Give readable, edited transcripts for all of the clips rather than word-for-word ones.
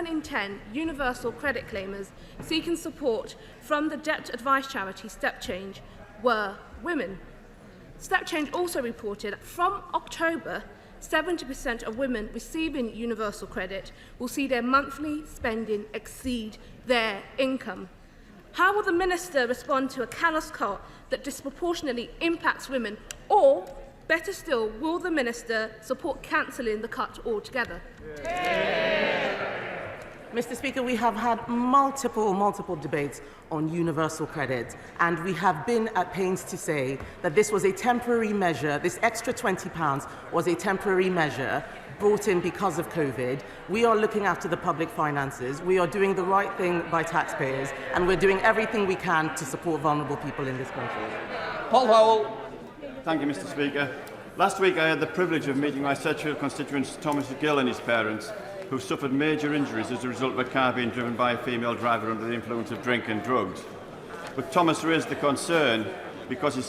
7 in 10 universal credit claimers seeking support from the debt advice charity Step Change were women. Step Change also reported that from October, 70% of women receiving universal credit will see their monthly spending exceed their income. How will the Minister respond to a callous cut that disproportionately impacts women? Or, better still, will the Minister support cancelling the cut altogether? Mr. Speaker, we have had multiple debates on universal credit, and we have been at pains to say that this was a temporary measure. This extra £20 was a temporary measure brought in because of COVID. We are looking after the public finances. We are doing the right thing by taxpayers, and we're doing everything we can to support vulnerable people in this country. Paul Howell. Thank you, Mr. Speaker. Last week I had the privilege of meeting my Sedgefield constituent Thomas Gill and his parents, who suffered major injuries as a result of a car being driven by a female driver under the influence of drink and drugs. But Thomas raised the concern because the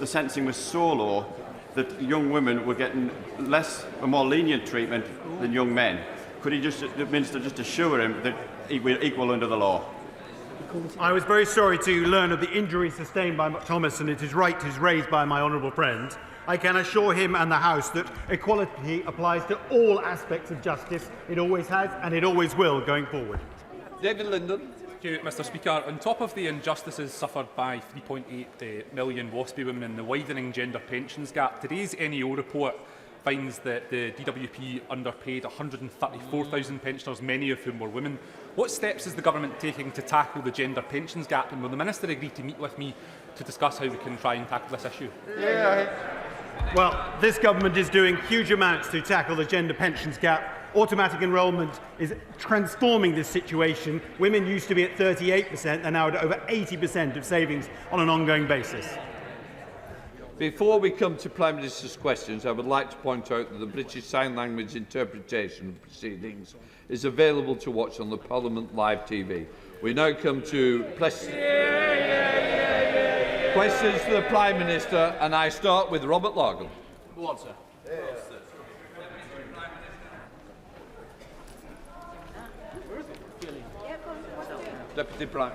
sentencing was so low that young women were getting a more lenient treatment than young men. Could the Minister just assure him that we're equal under the law? I was very sorry to learn of the injury sustained by Thomas, and it is right is raised by my honourable friend. I can assure him and the House that equality applies to all aspects of justice. It always has and it always will going forward. David Linden. Thank you, Mr. Speaker. On top of the injustices suffered by 3.8 million WASPy women and the widening gender pensions gap, today's NEO report finds that the DWP underpaid 134,000 pensioners, many of whom were women. What steps is the government taking to tackle the gender pensions gap, and will the Minister agree to meet with me to discuss how we can try and tackle this issue? Well, this government is doing huge amounts to tackle the gender pensions gap. Automatic enrolment is transforming this situation. Women used to be at 38%, and now at over 80% of savings on an ongoing basis. Before we come to Prime Minister's questions, I would like to point out that the British Sign Language interpretation of proceedings is available to watch on the Parliament Live TV. We now come to questions to the Prime Minister, and I start with Robert Largan. Go on, sir. Deputy Prime.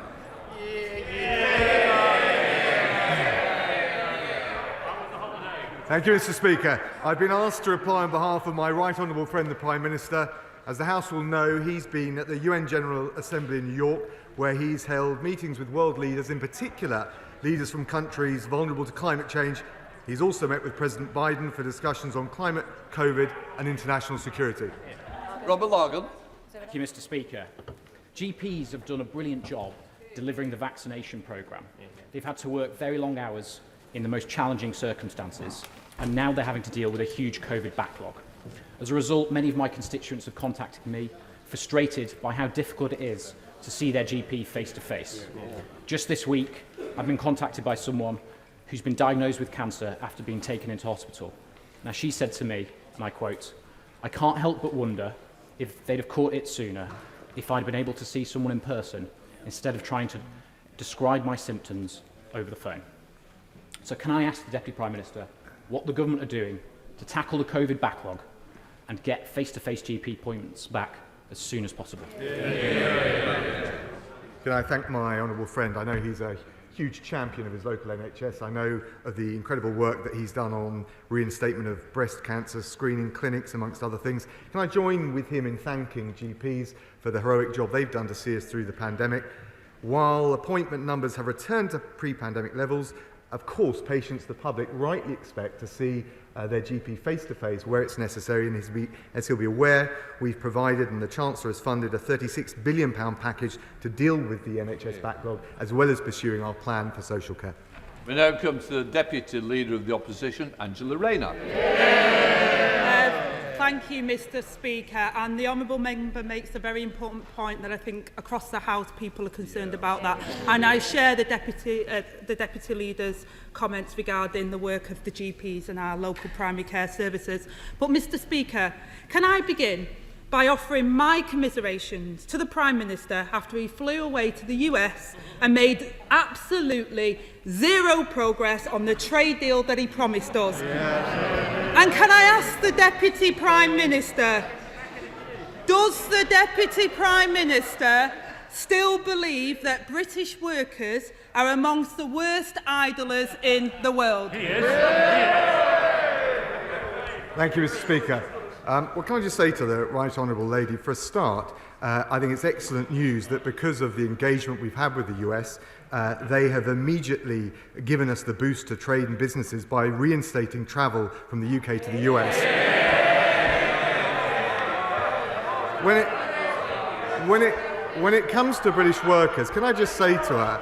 Thank you, Mr. Speaker. I've been asked to reply on behalf of my right honourable friend, the Prime Minister. As the House will know, he's been at the UN General Assembly in New York, where he's held meetings with world leaders, in particular leaders from countries vulnerable to climate change. He's also met with President Biden for discussions on climate, COVID and international security. Robert Largan. Thank you, Mr. Speaker. GPs have done a brilliant job delivering the vaccination programme. They've had to work very long hours in the most challenging circumstances, and now they're having to deal with a huge COVID backlog. As a result, many of my constituents have contacted me, frustrated by how difficult it is to see their GP face to face. Just this week, I've been contacted by someone who's been diagnosed with cancer after being taken into hospital. Now, she said to me, and I quote, "I can't help but wonder if they'd have caught it sooner if I'd been able to see someone in person instead of trying to describe my symptoms over the phone." So can I ask the Deputy Prime Minister what the government are doing to tackle the COVID backlog and get face-to-face GP appointments back as soon as possible? Can I thank my honourable friend? I know he's a huge champion of his local NHS. I know of the incredible work that he's done on reinstatement of breast cancer screening clinics, amongst other things. Can I join with him in thanking GPs for the heroic job they've done to see us through the pandemic? While appointment numbers have returned to pre-pandemic levels, of course, patients, the public, rightly expect to see their GP face-to-face where it's necessary, and as he'll be aware, we've provided, and the Chancellor has funded, a £36 billion package to deal with the NHS backlog, as well as pursuing our plan for social care. We now come to the Deputy Leader of the Opposition, Angela Rayner. Thank you, Mr. Speaker. And the honourable member makes a very important point that I think across the House people are concerned about that. And I share the Deputy Leader's comments regarding the work of the GPs and our local primary care services. But, Mr. Speaker, can I begin by offering my commiserations to the Prime Minister after he flew away to the US and made absolutely zero progress on the trade deal that he promised us. And can I ask the Deputy Prime Minister Does the Deputy Prime Minister still believe that British workers are amongst the worst idlers in the world? Thank you, Mr. Speaker. Well, can I just say to the Right Honourable Lady, for a start, I think it's excellent news that because of the engagement we've had with the US, they have immediately given us the boost to trade and businesses by reinstating travel from the UK to the US. When it comes to British workers, can I just say to her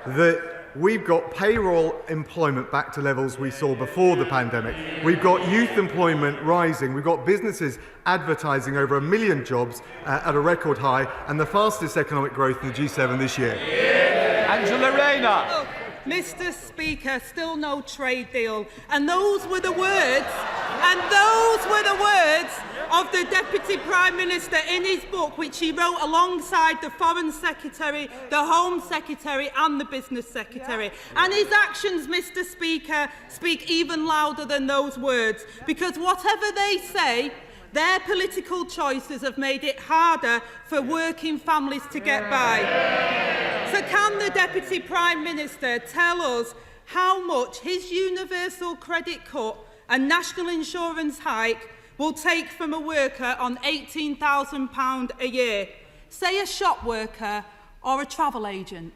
that we've got payroll employment back to levels we saw before the pandemic. We've got youth employment rising. We've got businesses advertising over 1 million jobs at a record high, and the fastest economic growth in the G7 this year. Angela Rayner. Oh, Mr. Speaker, still no trade deal. And those were the words, of the Deputy Prime Minister in his book, which he wrote alongside the Foreign Secretary, the Home Secretary and the Business Secretary. And his actions, Mr. Speaker, speak even louder than those words, because whatever they say, their political choices have made it harder for working families to get by. So can the Deputy Prime Minister tell us how much his universal credit cut and national insurance hike will take from a worker on £18,000 a year, say a shop worker or a travel agent?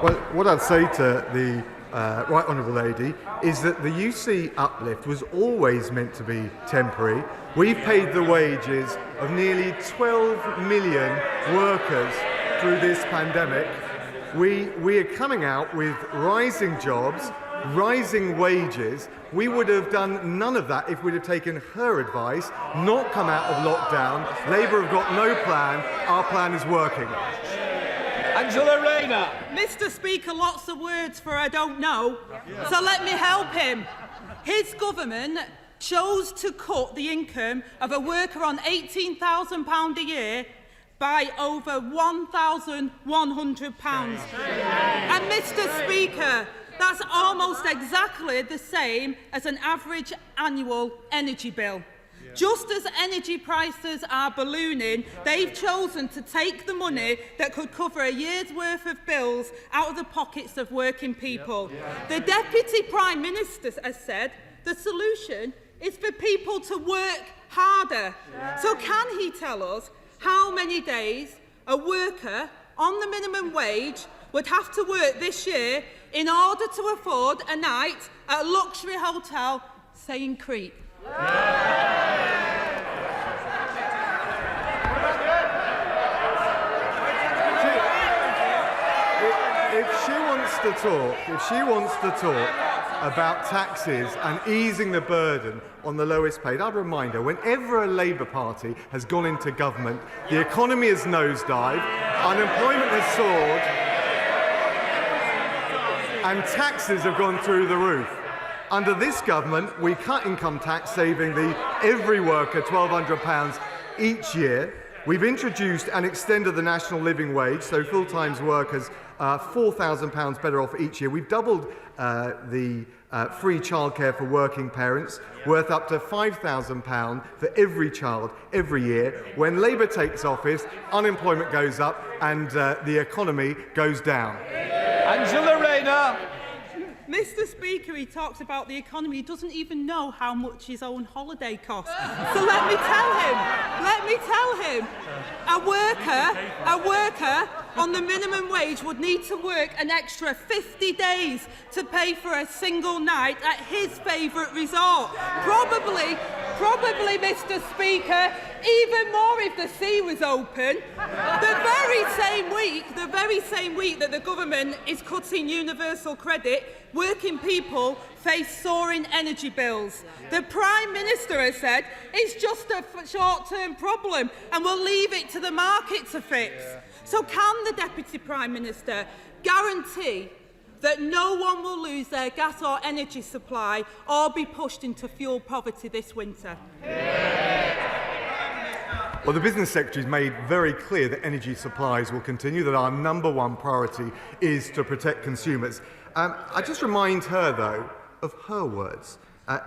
Well, what I'd say to the Right Honourable Lady is that the UC uplift was always meant to be temporary. We've paid the wages of nearly 12 million workers through this pandemic. We are coming out with rising jobs, rising wages. We would have done none of that if we'd have taken her advice, not come out of lockdown. Labour have got no plan. Our plan is working. Angela Rayner. Mr. Speaker, lots of words for I don't know, so let me help him. His government chose to cut the income of a worker on £18,000 a year by over £1,100. And Mr. Speaker, that's almost exactly the same as an average annual energy bill. Just as energy prices are ballooning, they've chosen to take the money that could cover a year's worth of bills out of the pockets of working people. The Deputy Prime Minister has said the solution is for people to work harder. So can he tell us how many days a worker on the minimum wage would have to work this year in order to afford a night at a luxury hotel, say in Crete? If she wants to talk about taxes and easing the burden on the lowest paid, I'd remind her, whenever a Labour Party has gone into government, the economy has nosedived, unemployment has soared, and taxes have gone through the roof. Under this government, we cut income tax, saving every worker £1,200 each year. We've introduced and extended the national living wage, so full-time workers £4,000 better off each year. We've doubled the free childcare for working parents, worth up to £5,000 for every child every year. When Labour takes office, unemployment goes up and the economy goes down. Angela Rayner. Mr. Speaker, he talks about the economy. He doesn't even know how much his own holiday costs. So let me tell him, a worker on the minimum wage would need to work an extra 50 days to pay for a single night at his favourite resort. Probably, Mr. Speaker, even more if the sea was open. The very same week that the government is cutting universal credit, working people face soaring energy bills. The Prime Minister has said it's just a short-term problem and we'll leave it to the market to fix. So can the Deputy Prime Minister guarantee that no one will lose their gas or energy supply or be pushed into fuel poverty this winter? Well, the Business Secretary has made very clear that energy supplies will continue, that our #1 priority is to protect consumers. I just remind her, though, of her words.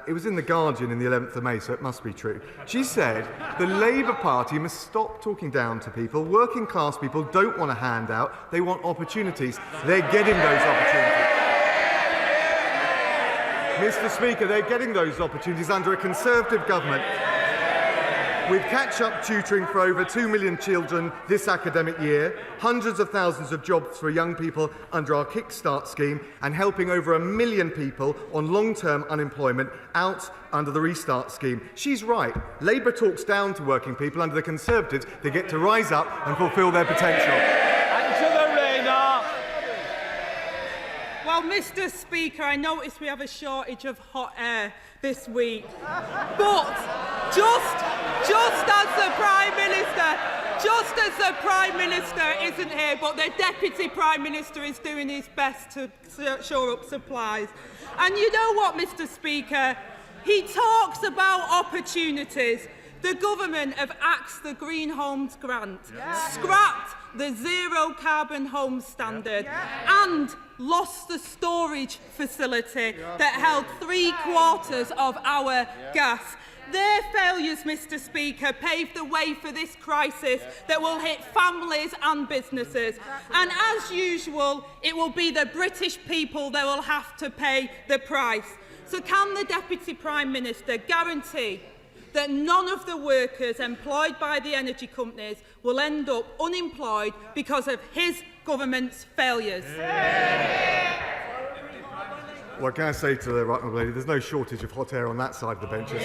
It was in The Guardian in the 11th of May, so it must be true. She said the Labour Party must stop talking down to people. Working class people don't want a handout, they want opportunities. They're getting those opportunities. Mr. Speaker, they're getting those opportunities under a Conservative government with catch-up tutoring for over 2 million children this academic year, hundreds of thousands of jobs for young people under our Kickstart scheme, and helping over 1 million people on long-term unemployment out under the Restart scheme. She's right. Labour talks down to working people. Under the Conservatives, they get to rise up and fulfil their potential. And to the Rayner. Well, Mr. Speaker, I notice we have a shortage of hot air this week. But just as the Prime Minister isn't here, but the Deputy Prime Minister is doing his best to shore up supplies. And you know what, Mr. Speaker? He talks about opportunities. The government have axed the Green Homes Grant, scrapped the zero carbon home standard, and lost the storage facility that held 3/4 of our gas. Their failures, Mr. Speaker, paved the way for this crisis that will hit families and businesses. And as usual, it will be the British people that will have to pay the price. So can the Deputy Prime Minister guarantee that none of the workers employed by the energy companies will end up unemployed because of his government's failures? Well, can I say to the right honourable lady, there's no shortage of hot air on that side of the benches.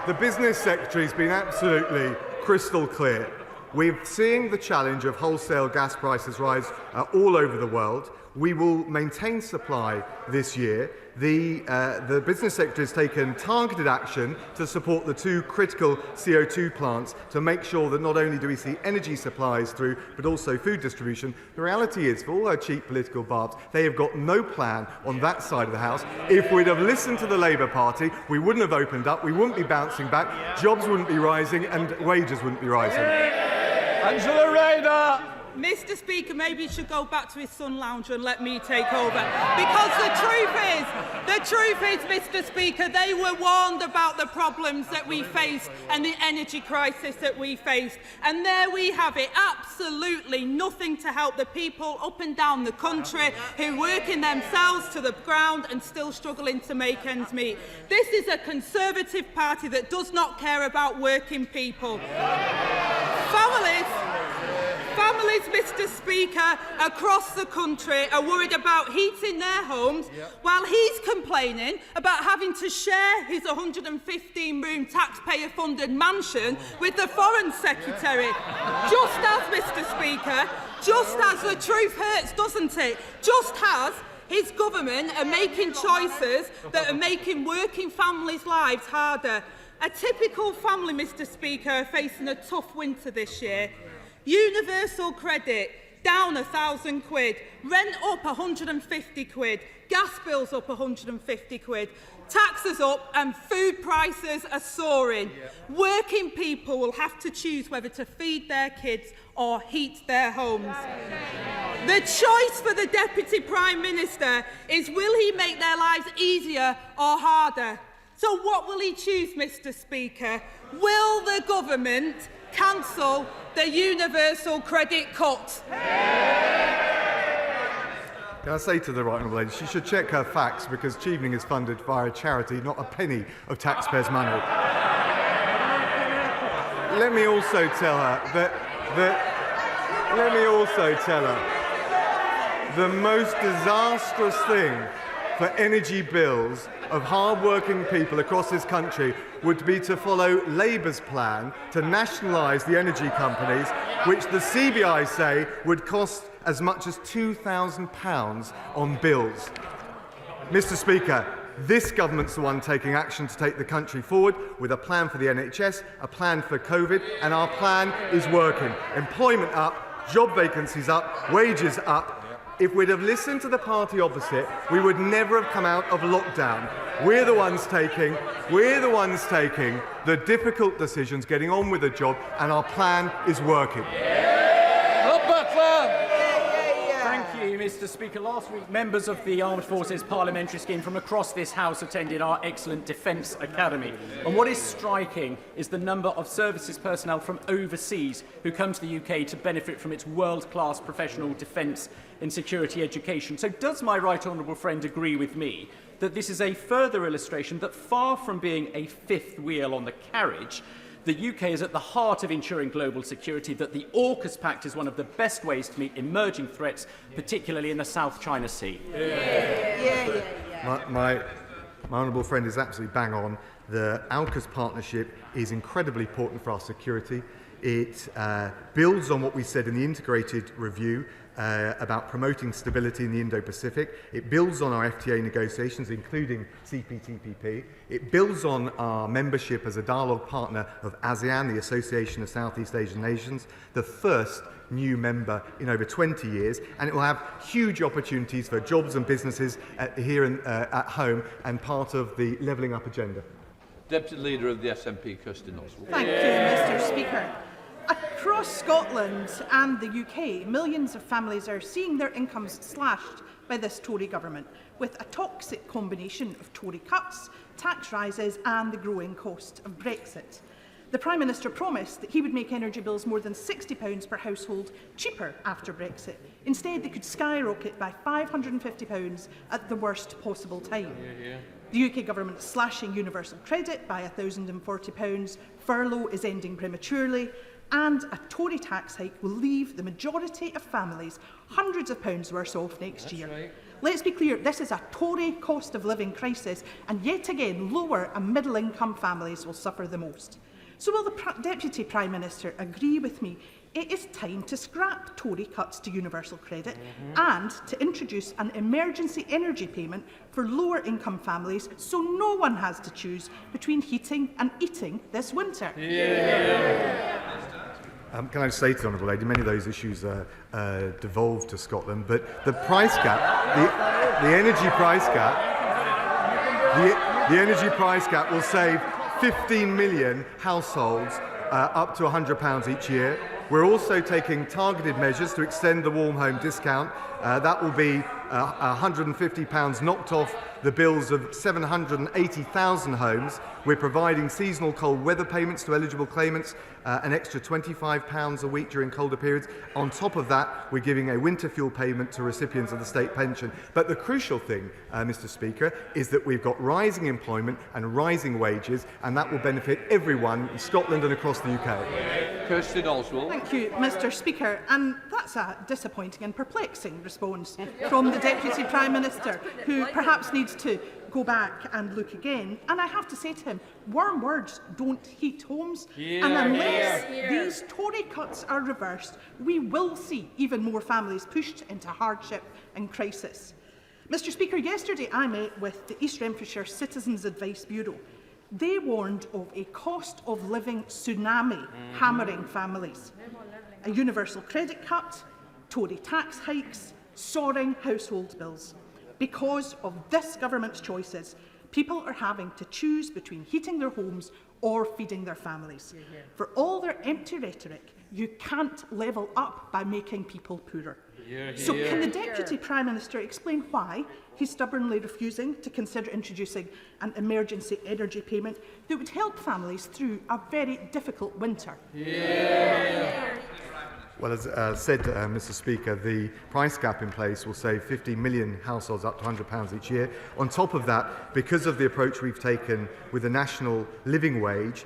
The Business Secretary's been absolutely crystal clear. We're seeing the challenge of wholesale gas prices rise all over the world. We will maintain supply this year. The Business Secretary has taken targeted action to support the 2 critical CO2 plants to make sure that not only do we see energy supplies through, but also food distribution. The reality is, for all our cheap political barbs, they have got no plan on that side of the House. If we'd have listened to the Labour Party, we wouldn't have opened up, we wouldn't be bouncing back, jobs wouldn't be rising, and wages wouldn't be rising. Angela Rayner. Mr. Speaker, maybe he should go back to his sun lounger and let me take over. Because the truth is, Mr. Speaker, they were warned about the problems that we face and the energy crisis that we face. And there we have it, absolutely nothing to help the people up and down the country who are working themselves to the ground and still struggling to make ends meet. This is a Conservative party that does not care about working people. Families, Mr. Speaker, across the country are worried about heating their homes while he's complaining about having to share his 115-room taxpayer-funded mansion with the Foreign Secretary. Just as, Mr. Speaker, just as the truth hurts, doesn't it? Just as his government are making choices that are making working families' lives harder. A typical family, Mr. Speaker, facing a tough winter this year. Universal credit down £1,000, rent up £150, gas bills up £150, taxes up and food prices are soaring. Working people will have to choose whether to feed their kids or heat their homes. The choice for the Deputy Prime Minister is, will he make their lives easier or harder? So what will he choose, Mr. Speaker? Will the government cancel the universal credit cut? Can I say to the right honourable lady, she should check her facts, because Chevening is funded via charity, not a penny of taxpayers' money. Let me also tell her the most disastrous thing for energy bills of hard-working people across this country would be to follow Labour's plan to nationalise the energy companies, which the CBI say would cost as much as £2,000 on bills. Mr. Speaker, this government's the one taking action to take the country forward with a plan for the NHS, a plan for COVID, and our plan is working. Employment up, job vacancies up, wages up. If we'd have listened to the party opposite, we would never have come out of lockdown. We're the ones taking the difficult decisions, getting on with the job, and our plan is working. Butler. Thank you, Mr. Speaker. Last week, members of the Armed Forces Parliamentary Scheme from across this House attended our excellent Defence Academy. And what is striking is the number of services personnel from overseas who come to the UK to benefit from its world-class professional defence and security education. So does my right honourable friend agree with me that this is a further illustration that, far from being a fifth wheel on the carriage, the UK is at the heart of ensuring global security, that the AUKUS Pact is one of the best ways to meet emerging threats, particularly in the South China Sea? My honourable friend is absolutely bang on. The AUKUS partnership is incredibly important for our security. It builds on what we said in the integrated review about promoting stability in the Indo-Pacific. It builds on our FTA negotiations, including CPTPP. It builds on our membership as a dialogue partner of ASEAN, the Association of Southeast Asian Nations, the first new member in over 20 years, and it will have huge opportunities for jobs and businesses here at home, and part of the levelling up agenda. Deputy Leader of the SNP, Kirsten Oswald. Thank you, Mr. Speaker. Across Scotland and the UK, millions of families are seeing their incomes slashed by this Tory government, with a toxic combination of Tory cuts, tax rises and the growing cost of Brexit. The Prime Minister promised that he would make energy bills more than £60 per household cheaper after Brexit. Instead, they could skyrocket by £550 at the worst possible time. The UK government is slashing universal credit by £1,040, furlough is ending prematurely, and a Tory tax hike will leave the majority of families hundreds of pounds worse off next year. Right. Let's be clear, this is a Tory cost of living crisis, and yet again, lower and middle income families will suffer the most. So will the Deputy Prime Minister agree with me it is time to scrap Tory cuts to universal credit and to introduce an emergency energy payment for lower income families, so no one has to choose between heating and eating this winter? Can I say to the Honourable Lady, many of those issues are devolved to Scotland, but the price gap, the energy price gap, the energy price gap will save 15 million households up to £100 each year. We're also taking targeted measures to extend the warm home discount. That will be £150 knocked off the bills of 780,000 homes. We're providing seasonal cold weather payments to eligible claimants, an extra £25 a week during colder periods. On top of that, we're giving a winter fuel payment to recipients of the state pension. But the crucial thing, Mr. Speaker, is that we've got rising employment and rising wages, and that will benefit everyone in Scotland and across the UK. Kirsten Oswald. Thank you, Mr. Speaker. And that's a disappointing and perplexing response from the Deputy Prime Minister, who perhaps needs to go back and look again. And I have to say to him, warm words don't heat homes. And unless these Tory cuts are reversed, we will see even more families pushed into hardship and crisis. Mr. Speaker, yesterday I met with the East Renfrewshire Citizens Advice Bureau. They warned of a cost of living tsunami hammering families. A universal credit cut, Tory tax hikes, soaring household bills. Because of this government's choices, people are having to choose between heating their homes or feeding their families. For all their empty rhetoric, you can't level up by making people poorer. So can the Deputy Prime Minister explain why he's stubbornly refusing to consider introducing an emergency energy payment that would help families through a very difficult winter? Well, as said, Mr. Speaker, the price cap in place will save 50 million households up to £100 each year. On top of that, because of the approach we've taken with the national living wage,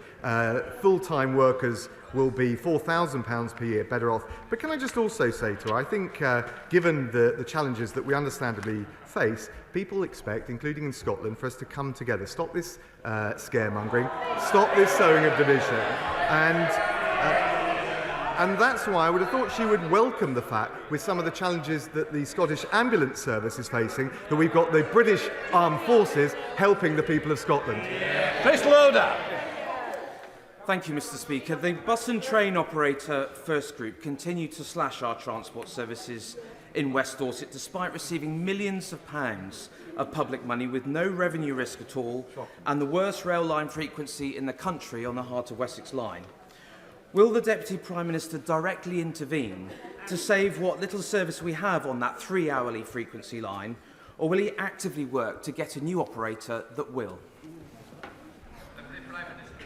full-time workers will be £4,000 per year better off. But can I just also say to her, I think given the challenges that we understandably face, people expect, including in Scotland, for us to come together, stop this scaremongering, stop this sowing of division, and that's why I would have thought she would welcome the fact, with some of the challenges that the Scottish Ambulance Service is facing, that we've got the British Armed Forces helping the people of Scotland. Chris Loader. Thank you, Mr. Speaker. The bus and train operator First Group continue to slash our transport services in West Dorset, despite receiving millions of pounds of public money with no revenue risk at all, and the worst rail line frequency in the country on the Heart of Wessex line. Will the Deputy Prime Minister directly intervene to save what little service we have on that 3-hourly frequency line, or will he actively work to get a new operator that will?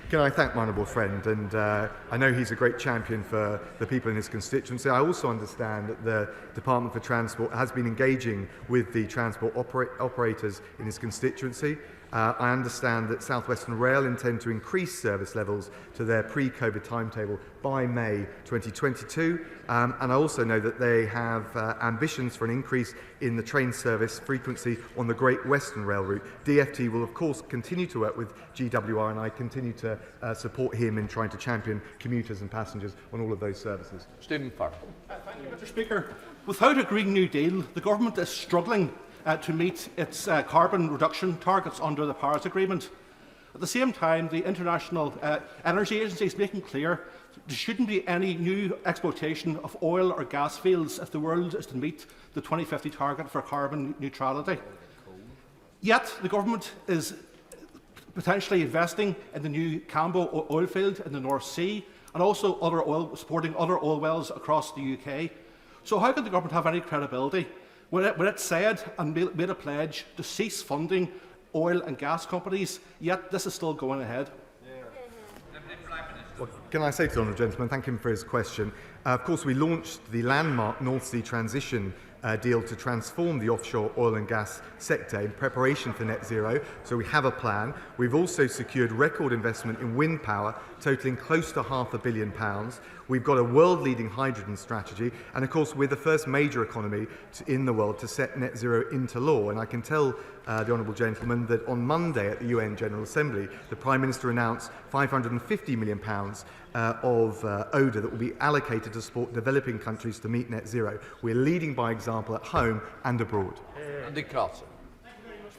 Can I thank my honourable friend, and I know he's a great champion for the people in his constituency. I also understand that the Department for Transport has been engaging with the transport operators in his constituency. I understand that South Western Rail intend to increase service levels to their pre-COVID timetable by May 2022, and I also know that they have ambitions for an increase in the train service frequency on the Great Western Rail route. DfT will of course continue to work with GWR, and I continue to support him in trying to champion commuters and passengers on all of those services. Stephen Farrell. Thank you, Mr. Speaker. Without a Green New Deal, the government is struggling to meet its carbon reduction targets under the Paris Agreement. At the same time, the International Energy Agency is making clear there shouldn't be any new exploitation of oil or gas fields if the world is to meet the 2050 target for carbon neutrality. Yet, the government is potentially investing in the new Cambo oil field in the North Sea, and also supporting other oil wells across the UK. So how could the government have any credibility when it said and made a pledge to cease funding oil and gas companies, yet this is still going ahead? Well, can I say to the honourable gentleman, thank him for his question. Of course, we launched the landmark North Sea transition deal to transform the offshore oil and gas sector in preparation for net zero, so we have a plan. We've also secured record investment in wind power, totalling close to £500 million. We've got a world-leading hydrogen strategy, and of course we're the first major economy in the world to set net zero into law. And I can tell the honourable gentleman that on Monday at the UN General Assembly, the Prime Minister announced £550 million of ODA that will be allocated to support developing countries to meet net zero. We're leading by example at home and abroad. Andy Carson.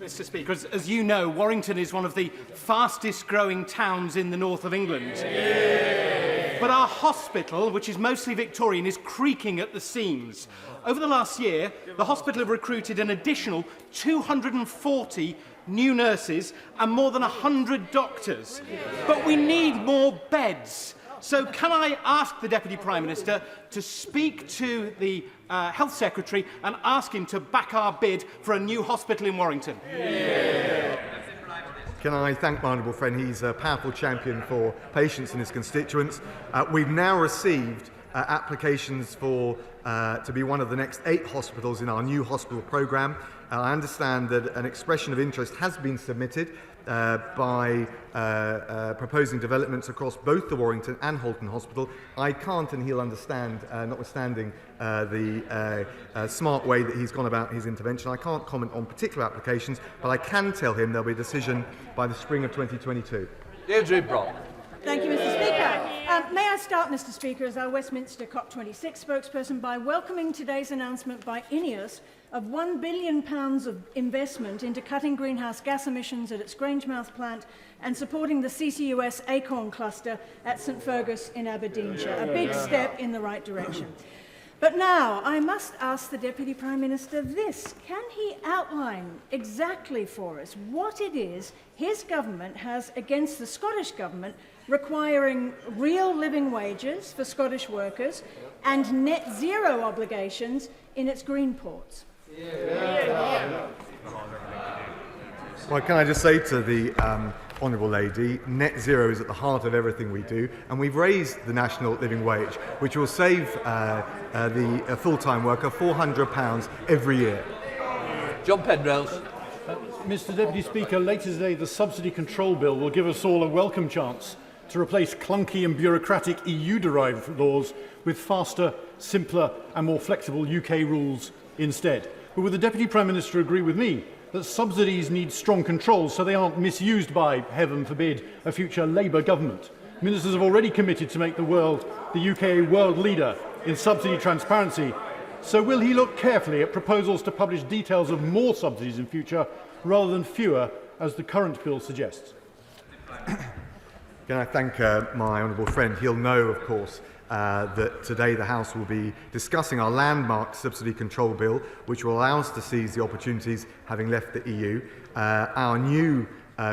Mr. Speaker, as you know, Warrington is one of the fastest growing towns in the north of England. But our hospital, which is mostly Victorian, is creaking at the seams. Over the last year, the hospital have recruited an additional 240 new nurses and more than 100 doctors. But we need more beds. So can I ask the Deputy Prime Minister to speak to the Health Secretary and ask him to back our bid for a new hospital in Warrington? Can I thank my honourable friend? He's a powerful champion for patients in his constituents. We've now received applications for to be one of the next 8 hospitals in our new hospital programme. I understand that an expression of interest has been submitted by proposing developments across both the Warrington and Halton Hospital. I can't, and he'll understand, notwithstanding the smart way that he's gone about his intervention, I can't comment on particular applications, but I can tell him there'll be a decision by the spring of 2022. Deirdre Brock. Thank you, Mr. Speaker. May I start, Mr. Speaker, as our Westminster COP26 spokesperson, by welcoming today's announcement by INEOS of £1 billion of investment into cutting greenhouse gas emissions at its Grangemouth plant and supporting the CCUS Acorn cluster at St Fergus in Aberdeenshire. A big step in the right direction. But now I must ask the Deputy Prime Minister this. Can he outline exactly for us what it is his government has against the Scottish Government requiring real living wages for Scottish workers and net zero obligations in its green ports? Well, can I just say to the honourable lady, net zero is at the heart of everything we do, and we've raised the national living wage, which will save the full-time worker £400 every year. John Penrose. Mr. Deputy Speaker, later today the Subsidy Control Bill will give us all a welcome chance to replace clunky and bureaucratic EU-derived laws with faster, simpler and more flexible UK rules instead. But would the Deputy Prime Minister agree with me that subsidies need strong controls so they aren't misused by, heaven forbid, a future Labour government? Ministers have already committed to make the UK a world leader in subsidy transparency. So will he look carefully at proposals to publish details of more subsidies in future rather than fewer, as the current bill suggests? Can I thank my honourable friend? He'll know, of course, that today the House will be discussing our landmark subsidy control bill, which will allow us to seize the opportunities having left the EU. Our new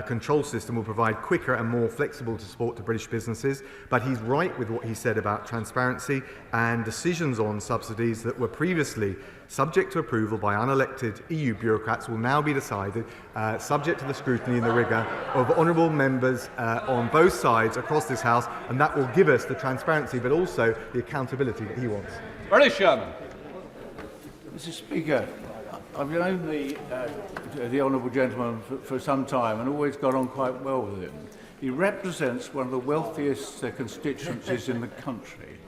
control system will provide quicker and more flexible support to British businesses, but he's right with what he said about transparency, and decisions on subsidies that were previously subject to approval by unelected EU bureaucrats will now be decided subject to the scrutiny and the rigour of honourable members on both sides across this House, and that will give us the transparency but also the accountability that he wants. British Sherman. Mr. Speaker, I've known the honourable gentleman for some time and always got on quite well with him. He represents one of the wealthiest constituencies in the country.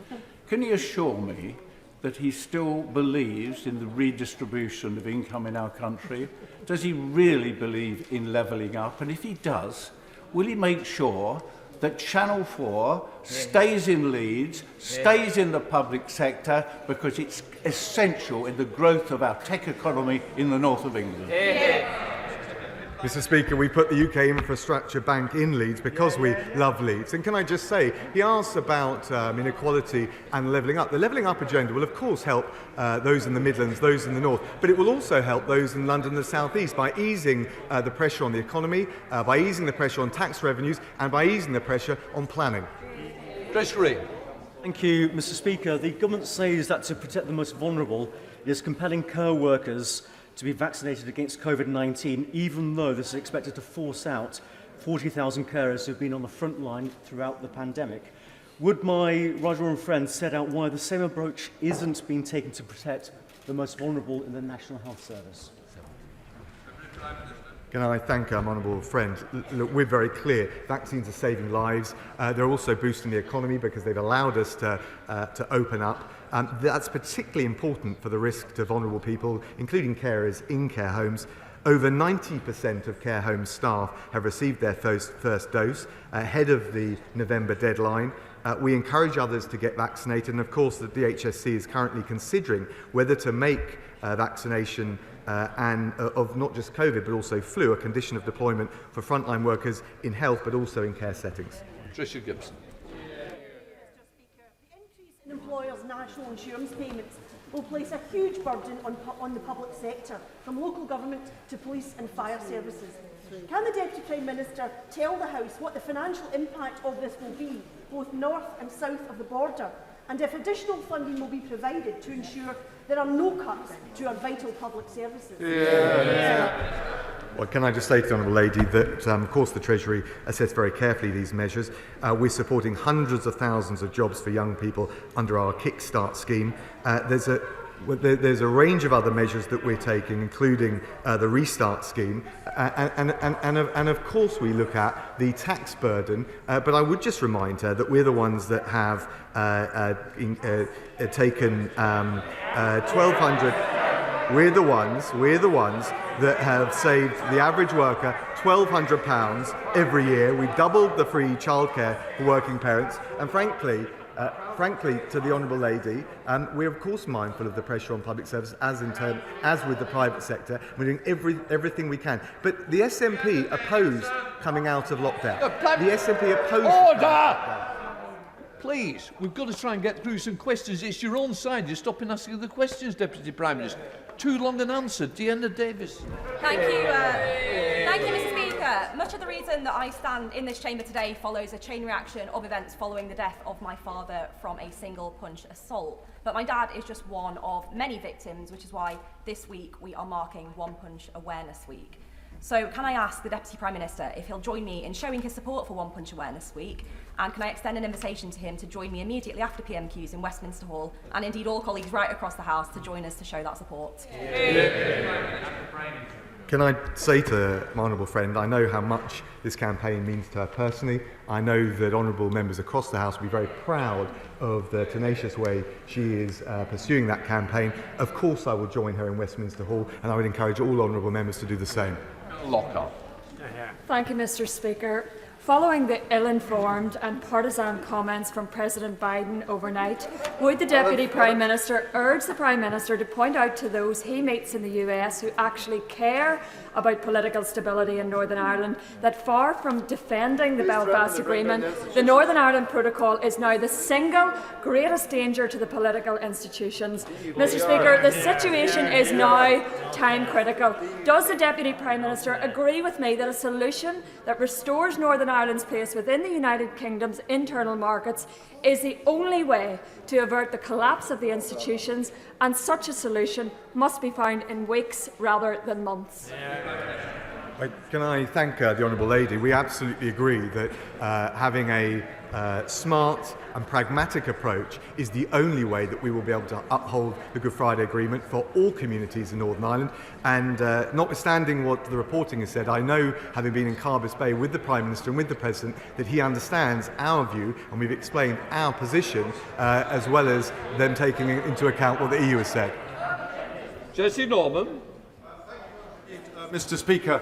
Can you assure me that he still believes in the redistribution of income in our country? Does he really believe in levelling up? And if he does, will he make sure that Channel 4 stays in Leeds, stays in the public sector, because it's essential in the growth of our tech economy in the north of England? Mr. Speaker, we put the UK Infrastructure Bank in Leeds because we love Leeds. And can I just say, he asks about inequality and levelling up. The levelling up agenda will, of course, help those in the Midlands, those in the North, but it will also help those in London and the South East by easing the pressure on the economy, by easing the pressure on tax revenues, and by easing the pressure on planning. Rayner. Thank you, Mr. Speaker. The government says that to protect the most vulnerable, it is compelling care workers to be vaccinated against COVID-19, even though this is expected to force out 40,000 carers who have been on the front line throughout the pandemic. Would my right honourable friend set out why the same approach isn't being taken to protect the most vulnerable in the National Health Service? Can I thank our honourable friend? Look, we're very clear. Vaccines are saving lives. They're also boosting the economy because they've allowed us to open up. That's particularly important for the risk to vulnerable people, including carers in care homes. Over 90% of care home staff have received their first dose ahead of the November deadline. We encourage others to get vaccinated, and of course the DHSC is currently considering whether to make vaccination of not just COVID but also flu a condition of deployment for frontline workers in health but also in care settings. Tricia Gibson. In employers' national insurance payments will place a huge burden on the public sector, from local government to police and fire services. Can the Deputy Prime Minister tell the House what the financial impact of this will be, both north and south of the border, and if additional funding will be provided to ensure there are no cuts to our vital public services? Well, can I just say to the Honourable Lady that, of course, the Treasury assessed very carefully these measures. We're supporting hundreds of thousands of jobs for young people under our Kickstart scheme. There's a range of other measures that we're taking, including the Restart scheme, and of course we look at the tax burden, but I would just remind her that we're the ones that have taken 1,200... We're the ones that have saved the average worker £1,200 every year. We've doubled the free childcare for working parents, and frankly, to the Honourable Lady, we're of course mindful of the pressure on public service as with the private sector. We're doing everything we can. But the SNP opposed coming out of lockdown. The SNP opposed... Order! Please, we've got to try and get through some questions. It's your own side. You're stopping asking the questions, Deputy Prime Minister. Too long an answer. Deanna Davis. Thank you, Mr. Speaker. Much of the reason that I stand in this chamber today follows a chain reaction of events following the death of my father from a single punch assault. But my dad is just one of many victims, which is why this week we are marking One Punch Awareness Week. So can I ask the Deputy Prime Minister if he'll join me in showing his support for One Punch Awareness Week, and can I extend an invitation to him to join me immediately after PMQs in Westminster Hall, and indeed all colleagues right across the House to join us to show that support? Can I say to my honourable friend, I know how much this campaign means to her personally. I know that honourable members across the House will be very proud of the tenacious way she is pursuing that campaign. Of course I will join her in Westminster Hall, and I would encourage all honourable members to do the same. Lockhart. Thank you, Mr. Speaker. Following the ill-informed and partisan comments from President Biden overnight, would the Deputy Prime Minister urge the Prime Minister to point out to those he meets in the US who actually care about political stability in Northern Ireland that far from defending the Belfast Agreement, the Northern Ireland Protocol is now the single greatest danger to the political institutions? Mr. Speaker, the situation is now time critical. Does the Deputy Prime Minister agree with me that a solution that restores Northern Ireland's place within the United Kingdom's internal markets is the only way to avert the collapse of the institutions, and such a solution must be found in weeks rather than months? Can I thank the Honourable Lady? We absolutely agree that having a smart and pragmatic approach is the only way that we will be able to uphold the Good Friday Agreement for all communities in Northern Ireland. And notwithstanding what the reporting has said, I know, having been in Carbis Bay with the Prime Minister and with the President, that he understands our view, and we've explained our position, as well as them taking into account what the EU has said. Jesse Norman. Mr. Speaker,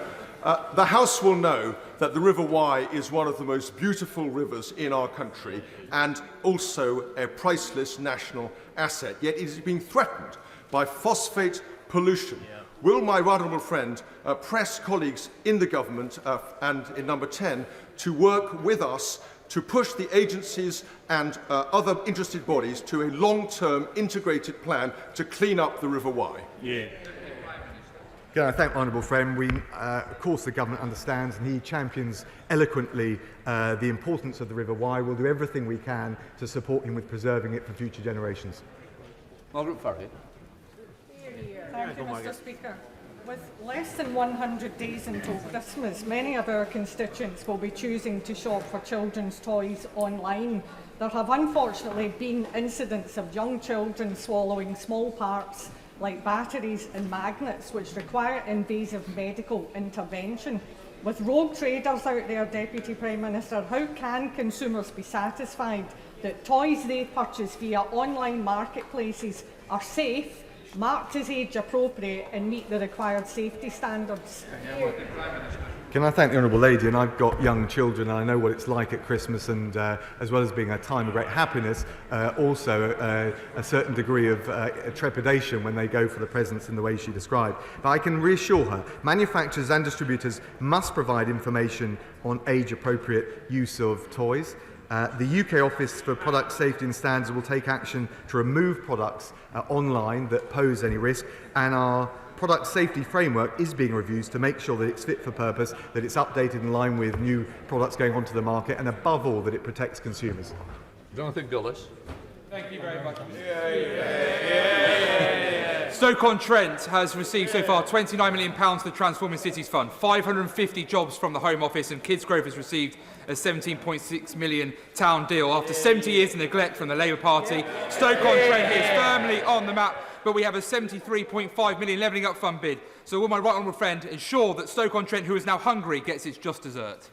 the House will know that the River Wye is one of the most beautiful rivers in our country and also a priceless national asset, yet it is being threatened by phosphate pollution. Will my right honourable friend press colleagues in the government and in number 10 to work with us to push the agencies and other interested bodies to a long-term integrated plan to clean up the River Wye? I thank my honourable friend. Of course, the government understands, and he champions eloquently the importance of the River Wye. We'll do everything we can to support him with preserving it for future generations. Margaret Farrier. Thank you, Mr. Speaker. With less than 100 days until Christmas, many of our constituents will be choosing to shop for children's toys online. There have unfortunately been incidents of young children swallowing small parts like batteries and magnets, which require invasive medical intervention. With rogue traders out there, Deputy Prime Minister, how can consumers be satisfied that toys they purchase via online marketplaces are safe, marked as age appropriate and meet the required safety standards? Can I thank the Honourable Lady? And I've got young children, and I know what it's like at Christmas, and as well as being a time of great happiness, also a certain degree of trepidation when they go for the presents in the way she described. But I can reassure her, manufacturers and distributors must provide information on age-appropriate use of toys. The UK Office for Product Safety and Standards will take action to remove products online that pose any risk, and our product safety framework is being reviewed to make sure that it's fit for purpose, that it's updated in line with new products going onto the market, and above all, that it protects consumers. Jonathan Gullis. Thank you very much. Stoke-on-Trent has received so far £29 million to the Transforming Cities Fund, 550 jobs from the Home Office, and Kidsgrove has received a £17.6 million town deal. After 70 years of neglect from the Labour Party, Stoke-on-Trent is firmly on the map, but we have a £73.5 million Levelling Up Fund bid. So will my right honourable friend ensure that Stoke-on-Trent, who is now hungry, gets its just dessert?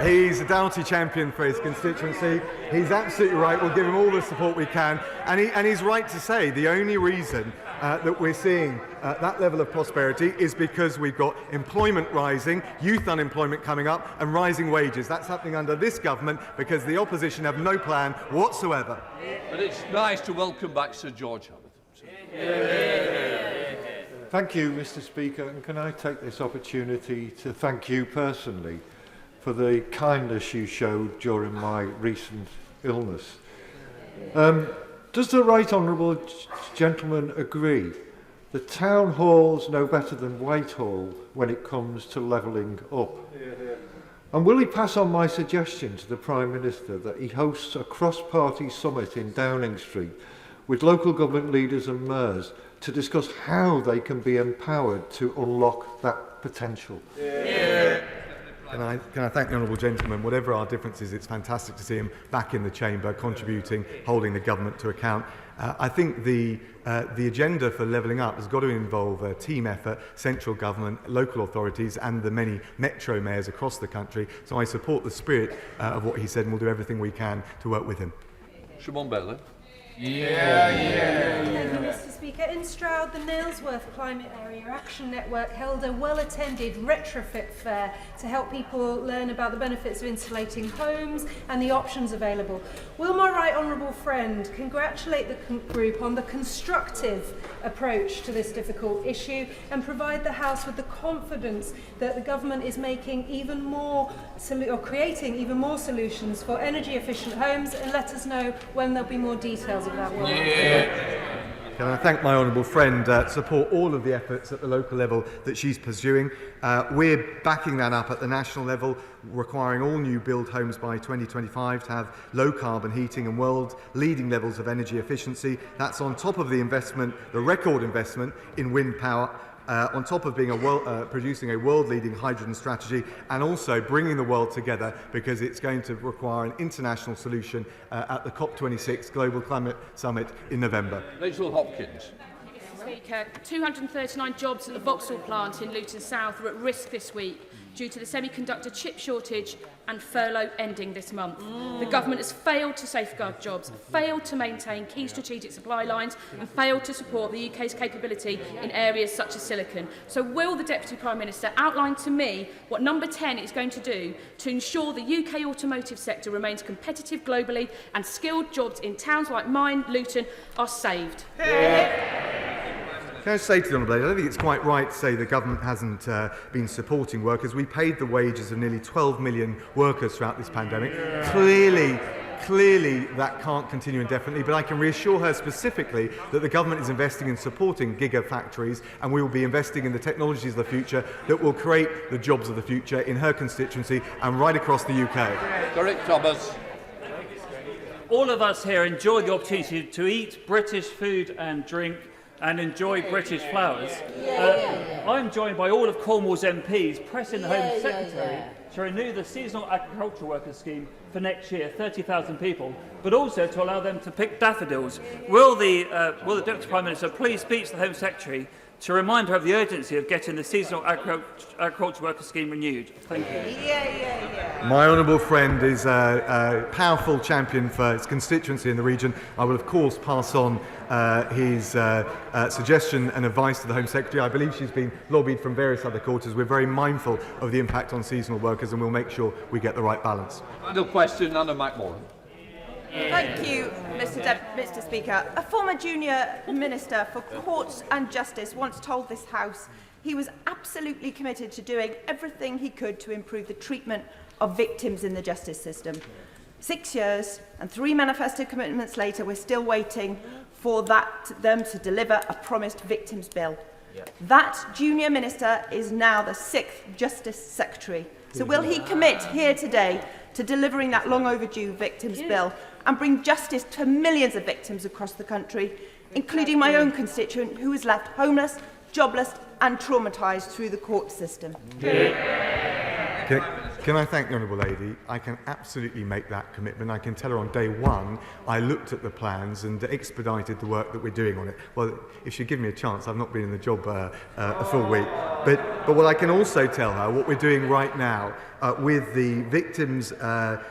He's a doughty champion for his constituency. He's absolutely right. We'll give him all the support we can. And he's right to say the only reason that we're seeing that level of prosperity is because we've got employment rising, youth unemployment coming up, and rising wages. That's happening under this government because the opposition have no plan whatsoever. But it's nice to welcome back Sir George Thank you, Mr. Speaker. And can I take this opportunity to thank you personally for the kindness you showed during my recent illness. Does the right honourable gentleman agree that town halls know better than Whitehall when it comes to levelling up? And will he pass on my suggestion to the Prime Minister that he hosts a cross-party summit in Downing Street with local government leaders and mayors to discuss how they can be empowered to unlock that potential? Can I thank the honourable gentleman? Whatever our differences, it's fantastic to see him back in the chamber, contributing, holding the government to account. I think the agenda for levelling up has got to involve a team effort, central government, local authorities, and the many metro mayors across the country. So I support the spirit of what he said, and we'll do everything we can to work with him. Siobhan Bailey. Thank you, Mr. Speaker. In Stroud, the Nailsworth Climate Area Action Network held a well-attended retrofit fair to help people learn about the benefits of insulating homes and the options available. Will my right honourable friend congratulate the group on the constructive approach to this difficult issue and provide the House with the confidence that the government is making even more creating even more solutions for energy-efficient homes, and let us know when there'll be more details of that work? Can I thank my honourable friend, support all of the efforts at the local level that she's pursuing. We're backing that up at the national level, requiring all new build homes by 2025 to have low carbon heating and world leading levels of energy efficiency. That's on top of the investment, the record investment in wind power, on top of being producing a world-leading hydrogen strategy, and also bringing the world together, because it's going to require an international solution at the COP26 Global Climate Summit in November. Rachel Hopkins. Mr. Speaker, 239 jobs at the Vauxhall plant in Luton South are at risk this week due to the semiconductor chip shortage and furlough ending this month. The government has failed to safeguard jobs, failed to maintain key strategic supply lines, and failed to support the UK's capability in areas such as silicon. So will the Deputy Prime Minister outline to me what Number 10 is going to do to ensure the UK automotive sector remains competitive globally and skilled jobs in towns like mine, Luton, are saved? Can I say to the Honourable Lady, I don't think it's quite right to say the government hasn't been supporting workers. We paid the wages of nearly 12 million workers throughout this pandemic. Clearly that can't continue indefinitely, but I can reassure her specifically that the government is investing in supporting gigafactories, and we will be investing in the technologies of the future that will create the jobs of the future in her constituency and right across the UK. Derek Thomas. All of us here enjoy the opportunity to eat British food and drink and enjoy British flowers. I'm joined by all of Cornwall's MPs pressing the Home Secretary to renew the seasonal agricultural workers scheme for next year, 30,000 people, but also to allow them to pick daffodils. Will the Deputy Prime Minister please speak to the Home Secretary to remind her of the urgency of getting the seasonal agricultural workers scheme renewed? Thank you. My honourable friend is a powerful champion for his constituency in the region. I will, of course, pass on his suggestion and advice to the Home Secretary. I believe she's been lobbied from various other quarters. We're very mindful of the impact on seasonal workers, and we'll make sure we get the right balance. Final question, Anna McMullen. Thank you, Mr. Speaker. A former junior Minister for Courts and Justice once told this House he was absolutely committed to doing everything he could to improve the treatment of victims in the justice system. 6 years and 3 manifesto commitments later, we're still waiting for them to deliver a promised victims bill. That junior minister is now the 6th Justice Secretary. So will he commit here today to delivering that long overdue victims bill and bring justice to millions of victims across the country, including my own constituent who was left homeless, jobless and traumatised through the court system? Can I thank the Honourable Lady? I can absolutely make that commitment. I can tell her on day one I looked at the plans and expedited the work that we're doing on it. Well, if she'd give me a chance, I've not been in the job a full week. But what I can also tell her, what we're doing right now with the victims, the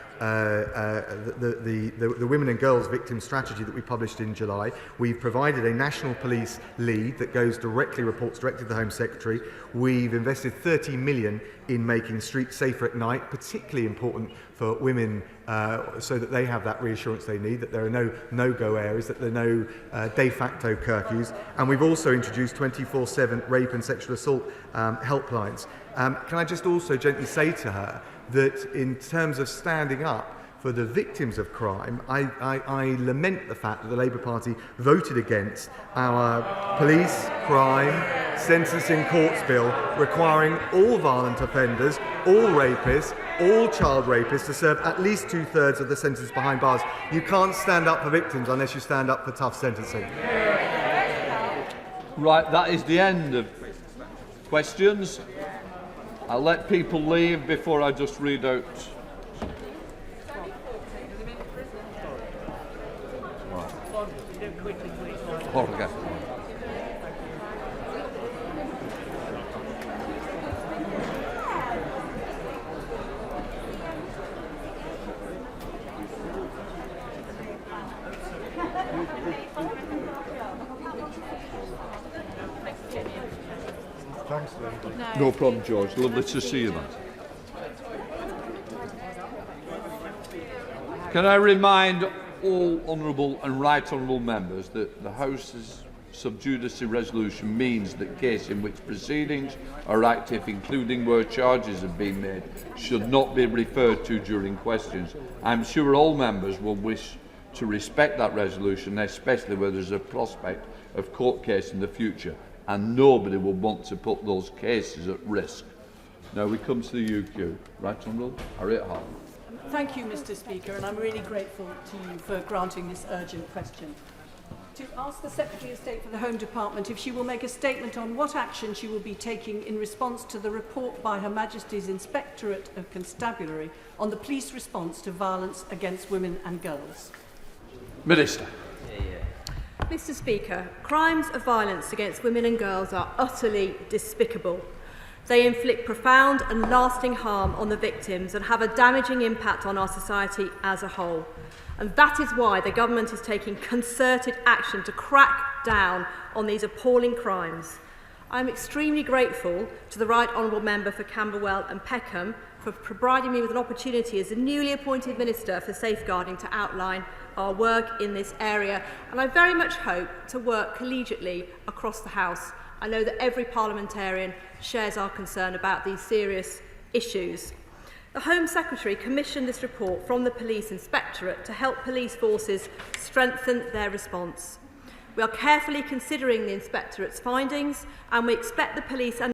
Women and Girls Victim Strategy that we published in July, we've provided a national police lead that reports directly to the Home Secretary. We've invested 30 million in making streets safer at night, particularly important for women, so that they have that reassurance they need, that there are no-go areas, that there are no de facto curfews. And we've also introduced 24/7 rape and sexual assault helplines. Can I just also gently say to her that in terms of standing up for the victims of crime, I lament the fact that the Labour Party voted against our police crime sentencing courts bill requiring all violent offenders, all rapists, all child rapists to serve at least 2/3 of the sentence behind bars. You can't stand up for victims unless you stand up for tough sentencing. Right, that is the end of questions. I'll let people leave before I just read out. Okay. Thanks, Lee. No problem, George. Lovely to see you, man. Can I remind all honourable and right honourable members that the House's sub judice resolution means that cases in which proceedings are active, including where charges have been made, should not be referred to during questions. I'm sure all members will wish to respect that resolution, especially where there's a prospect of court case in the future, and nobody will want to put those cases at risk. Now we come to the UQ. Right Honourable Harriet Hart. Thank you, Mr. Speaker, and I'm really grateful to you for granting this urgent question. To ask the Secretary of State for the Home Department if she will make a statement on what action she will be taking in response to the report by Her Majesty's Inspectorate of Constabulary on the police response to violence against women and girls. Minister. Mr. Speaker, crimes of violence against women and girls are utterly despicable. They inflict profound and lasting harm on the victims and have a damaging impact on our society as a whole. And that is why the government is taking concerted action to crack down on these appalling crimes. I am extremely grateful to the Right Honourable Member for Camberwell and Peckham for providing me with an opportunity as the newly appointed Minister for Safeguarding to outline our work in this area. And I very much hope to work collegiately across the House. I know that every parliamentarian shares our concern about these serious issues. The Home Secretary commissioned this report from the Police Inspectorate to help police forces strengthen their response. We are carefully considering the Inspectorate's findings, and we expect the police and